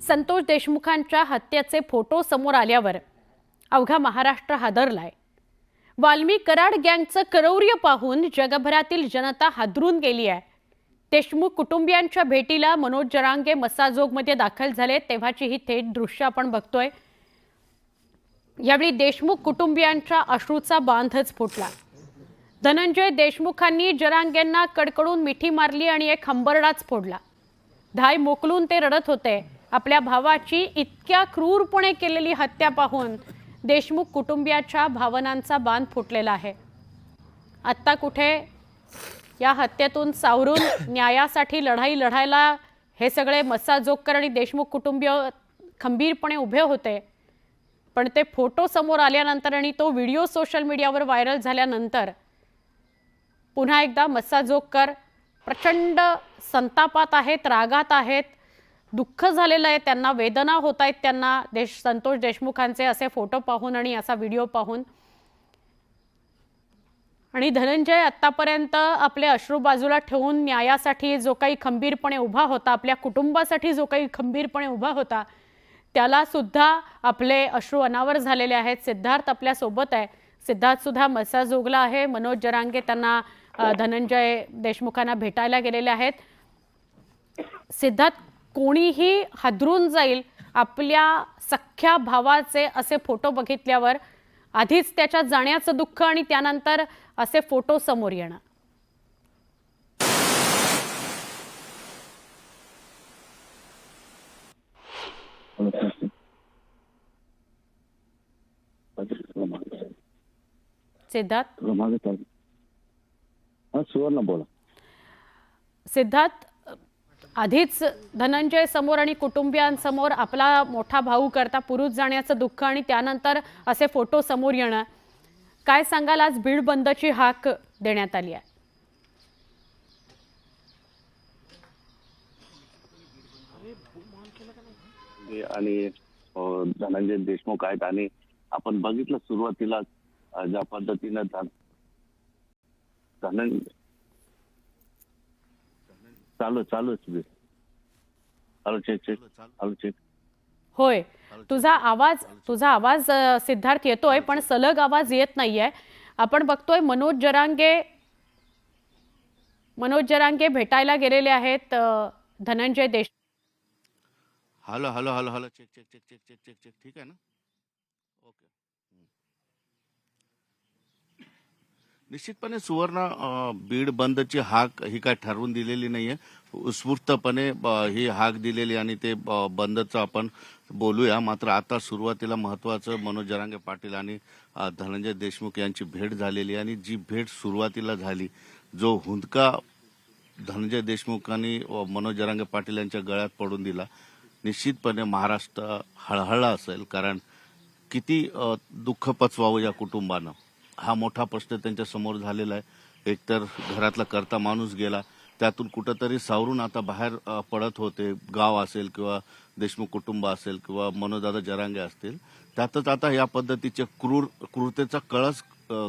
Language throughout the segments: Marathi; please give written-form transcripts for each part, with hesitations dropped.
संतोष देशमुखांच्या हत्येचे फोटो समोर आल्यावर अवघा महाराष्ट्र हादरलाय। वाल्मी कराड गँगचं करौर्य पाहून जगभरातील जनता हादरून गेली आहे। देशमुख कुटुंबियांच्या भेटीला मनोज जरांगे मसाजोगमध्ये दाखल झाले तेव्हाची ही थेट दृश्य आपण बघतोय। यावेळी देशमुख कुटुंबियांच्या अश्रूचा बांधच फुटला। धनंजय देशमुखांनी जरांगेंना कडकडून मिठी मारली आणि एक हंबरडाच फोडला। धाय मोकलून ते रडत होते। आपल्या भावाची इतक्या क्रूरपणे केलेली हत्या पाहून देशमुख कुटुंबियाच्या भावनांचा बांध फुटलेला आहे। आत्ता कुठे या हत्येतून सावरून न्यायासाठी लढाई लढायला हे सगळे मसाजोगकर आणि देशमुख कुटुंबीय खंबीरपणे उभे होते, पण ते फोटो समोर आल्यानंतर आणि तो व्हिडिओ सोशल मीडियावर व्हायरल झाल्यानंतर पुन्हा एकदा मसाजोगकर प्रचंड संतापात आहेत, रागात आहेत, दुःख झालेलं आहे त्यांना, वेदना होत आहेत त्यांना संतोष देशमुखांचे असे फोटो पाहून आणि असा व्हिडिओ पाहून। आणि धनंजय आतापर्यंत आपले अश्रू बाजूला ठेवून न्यायासाठी जो काही खंबीरपणे उभा होता, आपल्या कुटुंबासाठी जो काही खंबीरपणे उभा होता, त्याला सुद्धा आपले अश्रू अनावर झालेले आहेत। सिद्धार्थ आपल्या सोबत आहे। सिद्धार्थ सुद्धा मसाजोगला आहे। मनोज जरांगे त्यांना धनंजय देशमुखांना भेटायला गेलेले आहेत। सिद्धार्थ, कोणीही हादरून जाईल आपल्या सख्ख्या भावाचे असे फोटो बघितल्यावर, आधीच त्याच्या जाण्याचं दुःख आणि त्यानंतर असे फोटो समोर येणं। सिद्धार्थ, सुवर्ण बोला। सिद्धार्थ, आधीच धनंजय समोर आणि कुटुंबियांसमोर आपला मोठा भाऊ करता पुरुष जाण्याचं दुःख आणि त्यानंतर असे फोटो समोर येणं, काय सांगाल? आज बीड बंदची हाक देण्यात आली आहे। आणि धनंजय देशमुख आहेत आणि आपण बघितलं सुरुवातीला ज्या पद्धतीनं चालू चेक होय, तुझा आवाज सिद्धार्थ येतोय, पण सलग आवाज येत नाहीये। आपण बघतोय मनोज जरांगे भेटायला गेलेले आहेत धनंजय देश। Hello hello hello hello check check check check check check check ठीक आहे ना? ओके। निश्चितपणे सुवर्ण बीड बंदची हाक ही काय ठरवून दिलेली नाहीये, उत्स्फूर्तपणे ही हाक दिलेली आणि ते बंदचं आपण बोलूया। मात्र आता सुरुवातीला महत्त्वाचं मनोज जरांगे पाटील आणि धनंजय देशमुख यांची भेट झालेली आणि जी भेट सुरुवातीला झाली, जो हुंदका धनंजय देशमुखांनी मनोज जरांगे पाटील यांच्या गळ्यात पडून दिला, निश्चितपणे महाराष्ट्र हळहळला असेल। कारण किती दुःख पचवावं या कुटुंबानं, हा मोठा प्रश्न त्यांच्या समोर झालेला आहे। एकतर घरातला करता माणूस गेला, त्यातून कुठंतरी सावरून आता बाहेर पडत होते, गाव असेल किंवा देशमुख कुटुंब असेल किंवा मनोजदादा जरांगे असतील, त्यातच आता या पद्धतीचे क्रूरतेचा कळस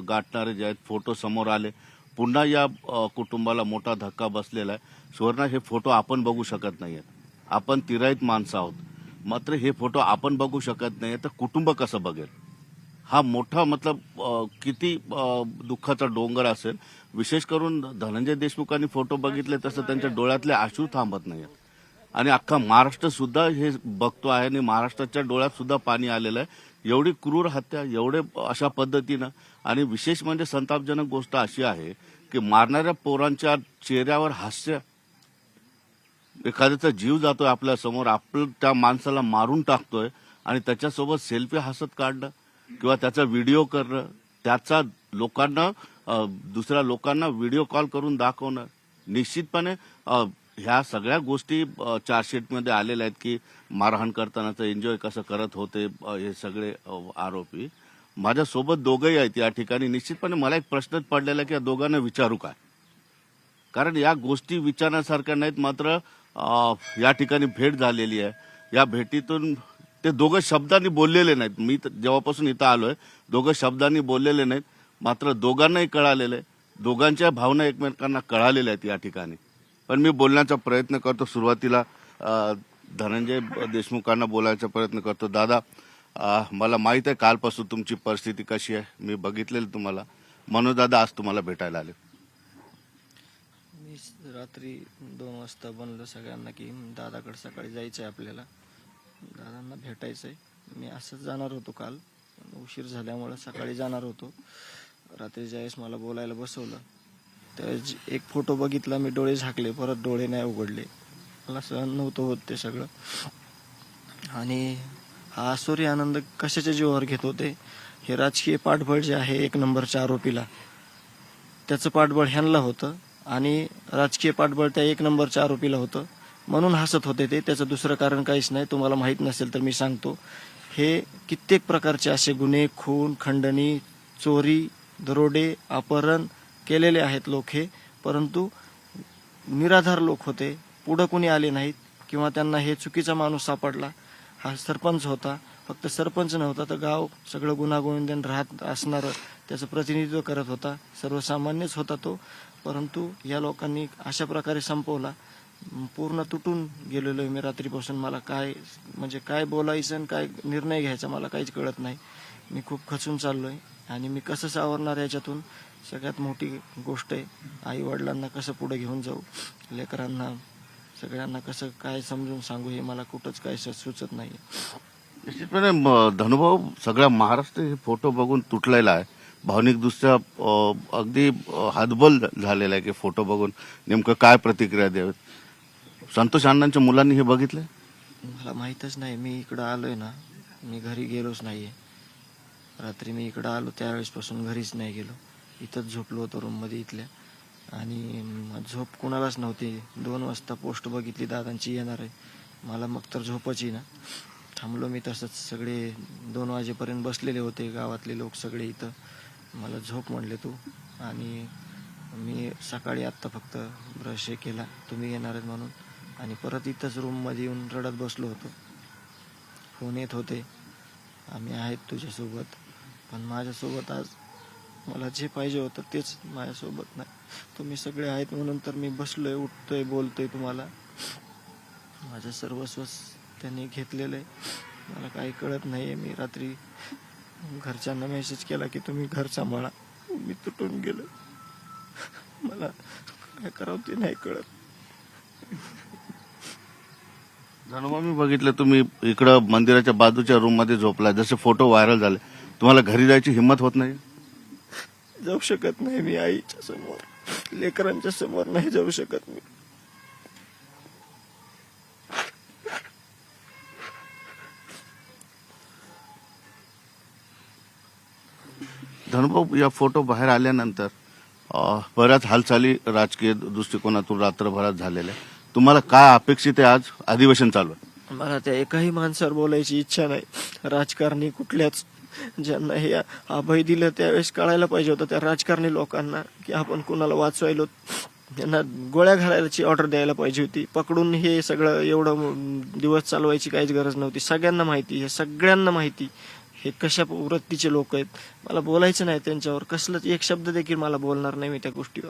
गाठणारे जे आहेत फोटो समोर आले। पुन्हा या कुटुंबाला मोठा धक्का बसलेला आहे। सुवर्ण, हे फोटो आपण बघू शकत नाहीये, आपण तिराईत माणसं आहोत, मात्र हे फोटो आपण बघू शकत नाही तर कुटुंब कसं बघेल? हा मोठा किती दुःखाचा डोंगर असेल। विशेष करून धनंजय देशमुखांनी फोटो बघितले तसं त्यांच्या डोळ्यातले अश्रू थांबत नाहीत आणि अख्खा महाराष्ट्र सुद्धा हे बघतो आहे आणि महाराष्ट्राच्या डोळ्यात सुद्धा पाणी आलेलं आहे। एवढी क्रूर हत्या, एवढे अशा पद्धतीनं, आणि विशेष म्हणजे संतापजनक गोष्ट अशी आहे की मारणाऱ्या पोरांच्या चेहऱ्यावर हास्य, एखाद्याचा जीव जातोय आपल्या समोर, आपण त्या माणसाला मारून टाकतोय आणि त्याच्यासोबत सेल्फी हसत काढणं किंवा त्याचा व्हिडिओ करणं, त्याचा दुसऱ्या लोकांना व्हिडिओ कॉल करून दाखवणं, निश्चितपणे ह्या सगळ्या गोष्टी चार्जशीटमध्ये आलेल्या आहेत की मारहाण करतानाचा एन्जॉय कसं करत होते हे सगळे आरोपी। माझ्यासोबत दोघंही आहेत या ठिकाणी। निश्चितपणे मला एक प्रश्नच पडलेला आहे की या दोघांना विचारू काय, कारण या गोष्टी विचारण्यासारख्या नाहीत। मात्र या ठिकाणी भेट झालेली आहे, या भेटीतून ते दोघं शब्दांनी बोललेले नाहीत। मी जेव्हापासून इथं आलोय दोघं शब्दांनी बोललेले नाहीत, मात्र दोघांनाही कळालेलं आहे, दोघांच्या भावना एकमेकांना कळालेल्या आहेत या ठिकाणी। पण मी बोलण्याचा प्रयत्न करतो। सुरुवातीला धनंजय देशमुखांना बोलायचा प्रयत्न करतो. दादा, मला माहित आहे कालपासून तुमची परिस्थिती कशी आहे, मी बघितलेलं तुम्हाला. मनोज दादा आज तुम्हाला भेटायला आले. मी रात्री 2 वाजता बनलं सगळ्यांना की दादाकडे सकाळी जायचं आहे, आपल्याला दादांना भेटायचं आहे. मी असंच जाणार होतो काल, पण उशीर झाल्यामुळे सकाळी जाणार होतो. रात्री ज्यावेळेस मला बोलायला बसवलं त्यावेळेस एक फोटो बघितला, मी डोळे झाकले, परत डोळे नाही उघडले. मला सहन नव्हतं होत ते सगळं. आणि हा आसुरी आनंद कशाच्या जीवावर घेत होते, हे राजकीय पाठबळ जे आहे 1 नंबरच्या आरोपीला, त्याचं पाठबळ ह्यांना होतं आणि राजकीय पाठबळ त्या 1 नंबरच्या आरोपीला होतं, म्हणून हसत होते ते. त्याचं दुसरं कारण काहीच नाही. तुम्हाला माहीत नसेल तर मी सांगतो. हे कित्येक प्रकारचे असे गुन्हे, खून, खंडणी, चोरी, दरोडे, अपहरण केलेले आहेत लोक हे, परंतु निराधार लोक होते, पुढं कोणी आले नाहीत किंवा त्यांना हे चुकीचा माणूस सापडला. हा सरपंच होता, फक्त सरपंच नव्हता तर गाव सगळं गुन्हागोविंदन राहत असणारं त्याचं प्रतिनिधित्व करत होता, सर्वसामान्यच होता तो. परंतु या लोकांनी अशा प्रकारे संपवला. पूर्ण तुटून गेलेलो आहे मी रात्रीपासून. मला काय बोलायचं आणि काय निर्णय घ्यायचा मला काहीच कळत नाही. मी खूप खचून चाललोय आणि मी कसं सावरणार याच्यातून, सगळ्यात मोठी गोष्ट आहे. आई वडिलांना कसं पुढे घेऊन जाऊ, लेकरांना सगळ्यांना कसं काय समजून सांगू, हे मला कुठंच काय सुचत नाही. निश्चितपणे धनुभाऊ, सगळ्या महाराष्ट्र हे फोटो बघून तुटलेला आहे. भावनिकदृष्ट्या अगदी हातबल झालेला आहे की फोटो बघून नेमकं काय प्रतिक्रिया द्यावीत. संतोष अण्णांच्या मुलांनी हे बघितलंय? मला माहीतच नाही. मी इकडं आलोय ना, मी घरी गेलोच नाहीये. रात्री मी इकडं आलो त्यावेळेसपासून घरीच नाही गेलो. इथंच झोपलो होतो रूममध्ये इथल्या, आणि झोप कुणालाच नव्हती. 2 वाजता पोस्ट बघितली दादांची येणार आहे, मला मग तर झोपच येईना. थांबलो मी तसंच. सगळे 2 वाजेपर्यंत बसलेले होते गावातले लोक सगळे इथं. मला झोप म्हणले तू. आणि मी सकाळी आत्ता फक्त ब्रश केला तुम्ही येणार आहेत म्हणून, आणि परत इथंच रूममध्ये येऊन रडत बसलो होतो. फोन येत होते, आम्ही आहेत तुझ्यासोबत, पण माझ्यासोबत आज मला जे पाहिजे होतं तेच माझ्यासोबत नाही. तुम्ही सगळे आहेत म्हणून तर मी बसलोय, उठतोय, बोलतोय तुम्हाला. माझं सर्वस्व त्यांनी घेतलेलं आहे. मला काही कळत नाही आहे. मी रात्री घरच्यांना मेसेज केला की तुम्ही घर सांभाळा. मी तुटून गेलो. मला काय करावं ते नाही कळत. धनुभाऊ, मी बघितलं तुम्ही इकडं मंदिराच्या बाजूच्या रूम मध्ये झोपला, जसे फोटो व्हायरल झाले. तुम्हाला घरी जायची हिंमत होत नाही? जाऊ शकत नाही मी आईच्या समोर, लेकरांच्या समोर नाही जाऊ शकत मी. धनुभाऊ, या फोटो बाहेर आल्यानंतर बऱ्याच हालचाली राजकीय दृष्टिकोनातून रात्रभरात झालेल्या. तुम्हाला काय अपेक्षित आहे? आज अधिवेशन चालू आहे. मला त्या एकाही माणसावर बोलायची इच्छा नाही. राजकारणी कुठल्याच, ज्यांना हे अभय दिलं त्यावेळेस कळायला पाहिजे होतं त्या राजकारणी लोकांना की आपण कुणाला वाचवायलो. त्यांना गोळ्या घालायची ऑर्डर द्यायला पाहिजे होती. पकडून हे सगळं एवढं दिवस चालवायची काहीच गरज नव्हती. सगळ्यांना माहिती, हे सगळ्यांना माहिती हे कशा वृत्तीचे लोक आहेत. मला बोलायचं नाही त्यांच्यावर, कसलंच एक शब्द देखील मला बोलणार नाही मी त्या गोष्टीवर.